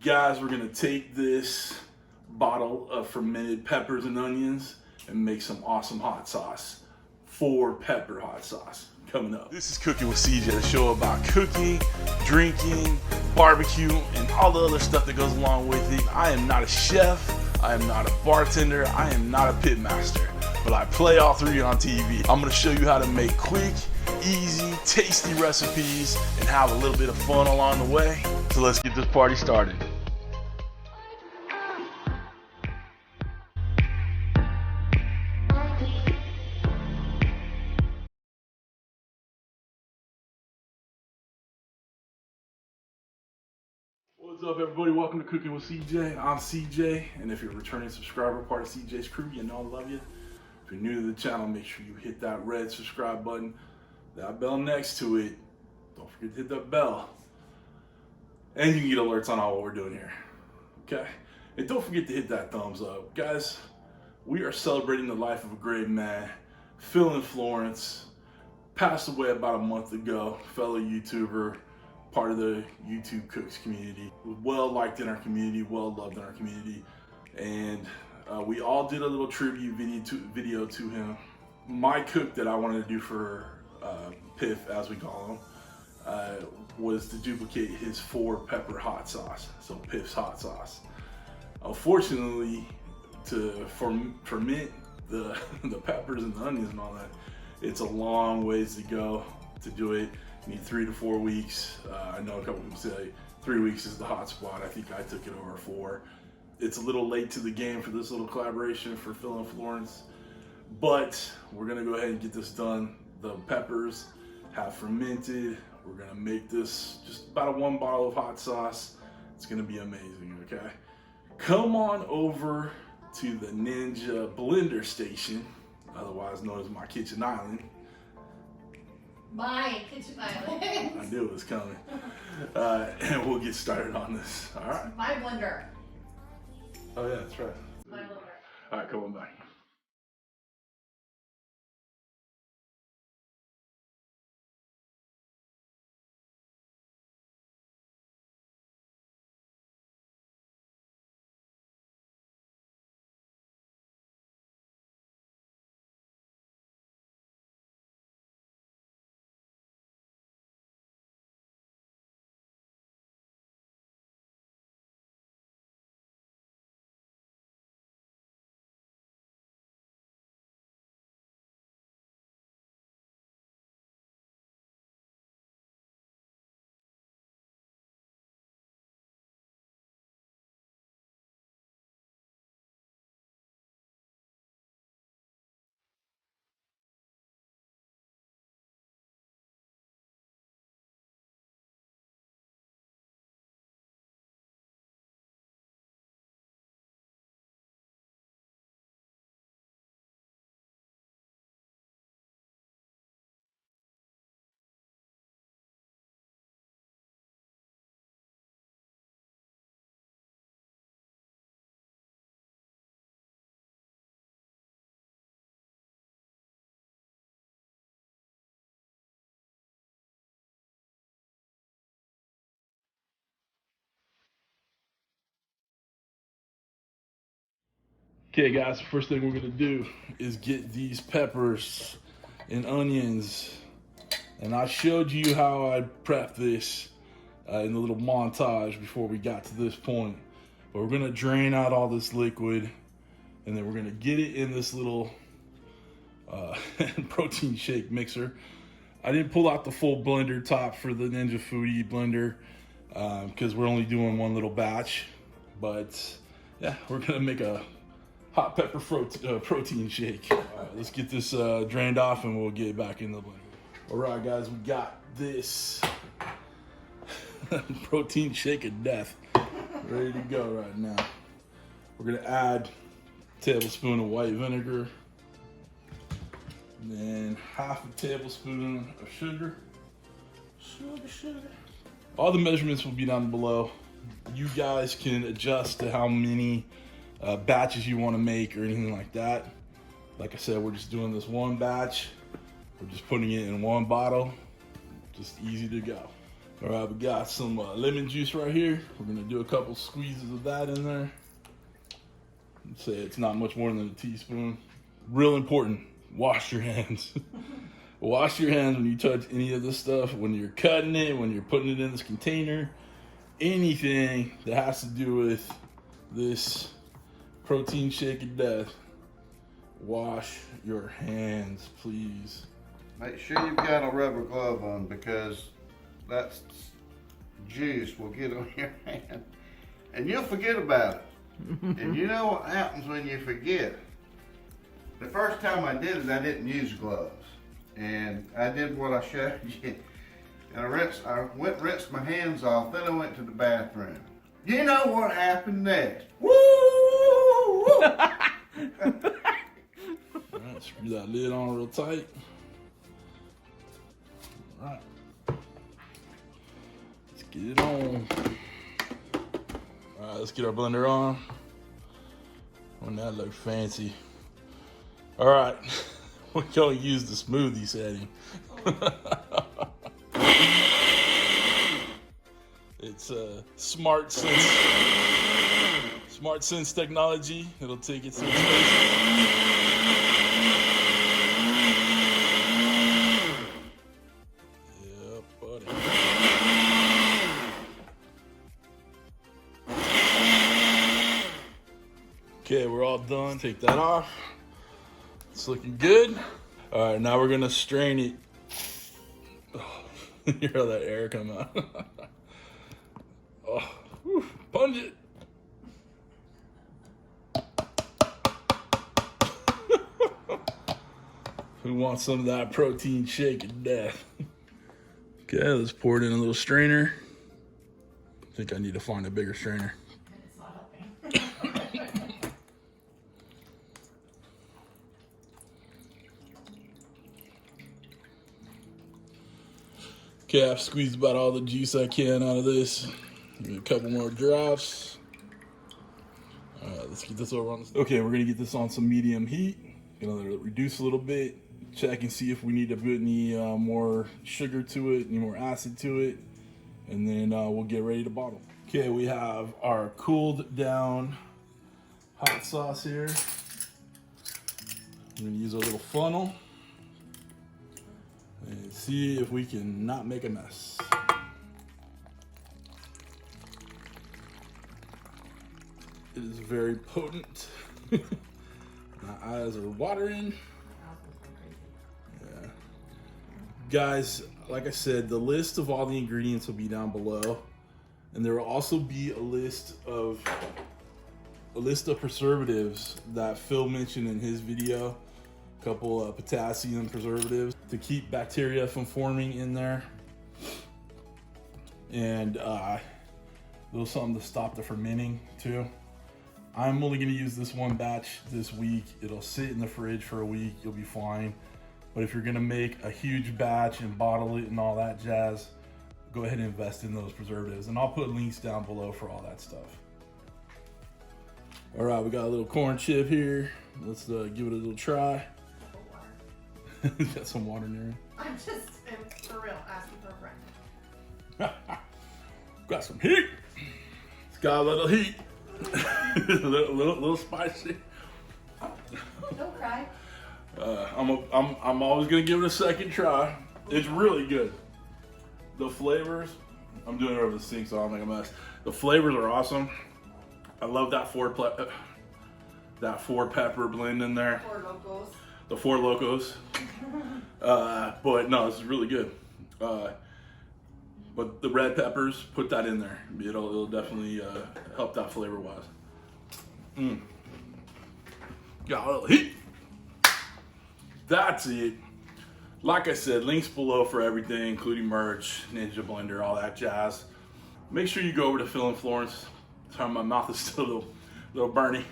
Guys, we're gonna take this bottle of fermented peppers and onions and make some awesome hot sauce. 4 pepper hot sauce coming up. This is Cooking with CJ, the show about cooking, drinking, barbecue, and all the other stuff that goes along with it. I am not a chef, I am not a bartender, I am not a pit master, but I play all 3 on TV. I'm gonna show you how to make quick, easy, tasty recipes and have a little bit of fun along the way. So let's get this party started. What's up, everybody? Welcome to Cooking with CJ. I'm CJ, and if you're a returning subscriber, part of CJ's crew, you know I love you. If you're new to the channel, make sure you hit that red subscribe button, that bell next to it. Don't forget to hit that bell. And you can get alerts on all what we're doing here. Okay? And don't forget to hit that thumbs up. Guys, we are celebrating the life of a great man, Phil in Florence. Passed away about a month ago, fellow YouTuber, part of the YouTube cooks community. Well liked in our community, well loved in our community. And we all did a little tribute video to him. My cook that I wanted to do for PIF, as we call him, was to duplicate his 4 pepper hot sauce, so PIF's hot sauce. Unfortunately, to ferment the peppers and the onions and all that, it's a long ways to go to do it. You need 3 to 4 weeks. I know a couple people say 3 weeks is the hot spot. I think I took it over 4. It's a little late to the game for this little collaboration for Phil and Florence, but we're gonna go ahead and get this done. The peppers have fermented. We're gonna make this just about 1 bottle of hot sauce. It's gonna be amazing, okay? Come on over to the Ninja blender station, otherwise known as my kitchen island. My kitchen island. I knew it was coming. And we'll get started on this. All right. My blender. Oh yeah, that's right. My blender. All right, come on back. Okay guys, the first thing we're gonna do is get these peppers and onions. And I showed you how I prepped this in the little montage before we got to this point. But we're gonna drain out all this liquid and then we're gonna get it in this little protein shake mixer. I didn't pull out the full blender top for the Ninja Foodi blender because we're only doing 1 little batch. But yeah, we're gonna make a hot pepper protein shake. All right, let's get this drained off and we'll get it back in the blender. All right, guys, we got this protein shake of death ready to go right now. We're gonna add a tablespoon of white vinegar, and then half a tablespoon of sugar. Sugar. All the measurements will be down below. You guys can adjust to how many batches you want to make or anything like that. Like I said, we're just doing this 1 batch. We're just putting it in 1 bottle. Just easy to go. All right, we got some lemon juice right here. We're gonna do a couple squeezes of that in there. I'd say it's not much more than a teaspoon. Real important, wash your hands. Wash your hands when you touch any of this stuff, when you're cutting it, when you're putting it in this container, anything that has to do with this protein shake of death. Wash your hands, please. Make sure you've got a rubber glove on, because that juice will get on your hand and you'll forget about it. And you know what happens when you forget? The first time I did it, I didn't use gloves. And I did what I showed you. And I went and rinsed my hands off, then I went to the bathroom. You know what happened next? Woo! Alright, screw that lid on real tight. Alright. Let's get it on. Alright, let's get our blender on. Wouldn't that look fancy? Alright, we're gonna use the smoothie setting. It's Smart Sense technology. It'll take it to its place. Yeah, buddy. Okay, we're all done. Take that off. It's looking good. All right, now we're gonna strain it. Oh, you hear how that air come out? Oh, whew, pungent. Who wants some of that protein shake of death? Okay, let's pour it in a little strainer. I think I need to find a bigger strainer. It's not helping. Okay, I've squeezed about all the juice I can out of this. Give it a couple more drops. All right, let's get this over on this. Okay, we're gonna get this on some medium heat. Gonna let it reduce a little bit. Check and see if we need to put any more sugar to it, any more acid to it, and then we'll get ready to bottle. Okay, we have our cooled down hot sauce here. I'm gonna use a little funnel and see if we can not make a mess. It is very potent. My eyes are watering. Yeah. Guys, like I said, the list of all the ingredients will be down below. And there will also be a list of preservatives that Phil mentioned in his video. A couple of potassium preservatives to keep bacteria from forming in there. And a little something to stop the fermenting too. I'm only gonna use this one batch this week. It'll sit in the fridge for a week, you'll be fine. But if you're gonna make a huge batch and bottle it and all that jazz, go ahead and invest in those preservatives. And I'll put links down below for all that stuff. All right, we got a little corn chip here. Let's give it a little try. Got some water in there. I'm just, for real, asking for a friend. Got some heat. It's got a little heat. a little spicy. Don't cry. I'm always gonna give it a second try. It's really good. The flavors, I'm doing it over the sink so I don't make a mess. The flavors are awesome. I love that four pepper blend in there. Four locos. The Four Locos. But no, this is really good. But the red peppers, put that in there. It'll definitely help that flavor wise. Got a little heat. That's it. Like I said, links below for everything, including merch, Ninja Blender, all that jazz. Make sure you go over to Phil and Florence. Sorry, my mouth is still a little burny.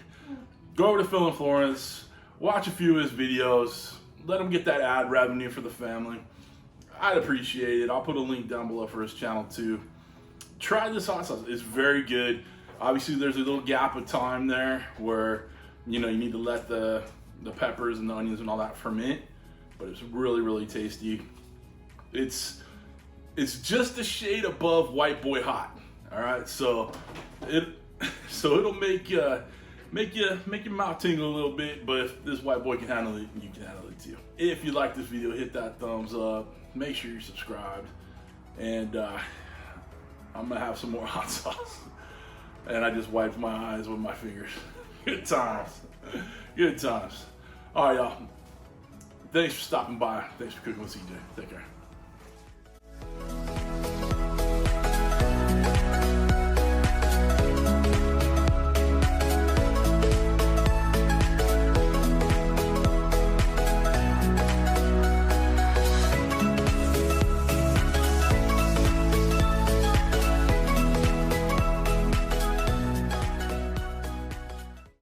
Go over to Phil and Florence, watch a few of his videos, let him get that ad revenue for the family. I'd appreciate it. I'll put a link down below for his channel too. Try this hot sauce. It's very good. Obviously, there's a little gap of time there where you need to let the peppers and the onions and all that ferment, but it's really, really tasty. It's it's just a shade above white boy hot. All right, so it'll make your mouth tingle a little bit, but if this white boy can handle it, you can handle it too. If you like this video, hit that thumbs up. Make sure you're subscribed, and I'm gonna have some more hot sauce. And I just wiped my eyes with my fingers. Good times. Good times. All right, y'all. Thanks for stopping by. Thanks for cooking with CJ. Take care.